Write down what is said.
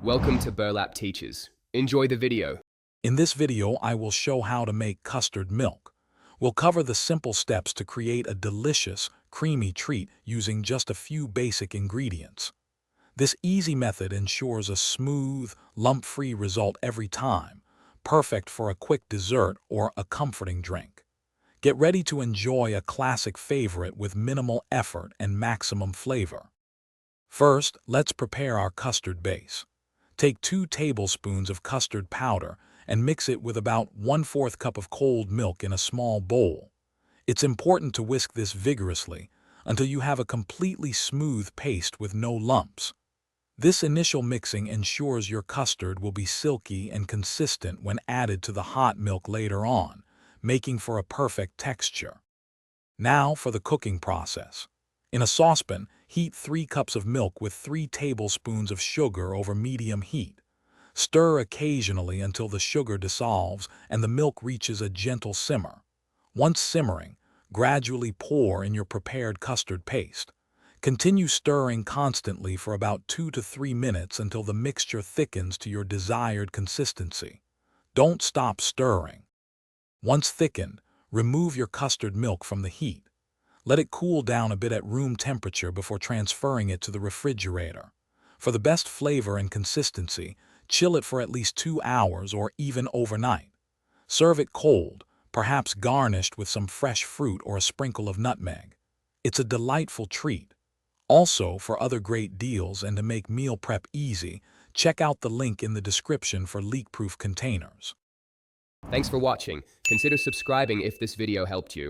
Welcome to Burlap Teachers. Enjoy the video. In this video, I will show how to make custard milk. We'll cover the simple steps to create a delicious, creamy treat using just a few basic ingredients. This easy method ensures a smooth, lump-free result every time, perfect for a quick dessert or a comforting drink. Get ready to enjoy a classic favorite with minimal effort and maximum flavor. First, let's prepare our custard base. Take 2 tablespoons of custard powder and mix it with about 1/4 cup of cold milk in a small bowl. It's important to whisk this vigorously until you have a completely smooth paste with no lumps. This initial mixing ensures your custard will be silky and consistent when added to the hot milk later on, making for a perfect texture. Now for the cooking process. In a saucepan, heat 3 cups of milk with 3 tablespoons of sugar over medium heat. Stir occasionally until the sugar dissolves and the milk reaches a gentle simmer. Once simmering, gradually pour in your prepared custard paste. Continue stirring constantly for about 2 to 3 minutes until the mixture thickens to your desired consistency. Don't stop stirring. Once thickened, remove your custard milk from the heat. Let it cool down a bit at room temperature before transferring it to the refrigerator. For the best flavor and consistency, chill it for at least 2 hours or even overnight. Serve it cold, perhaps garnished with some fresh fruit or a sprinkle of nutmeg. It's a delightful treat. Also, for other great deals and to make meal prep easy, check out the link in the description for leak-proof containers. Thanks for watching. Consider subscribing if this video helped you.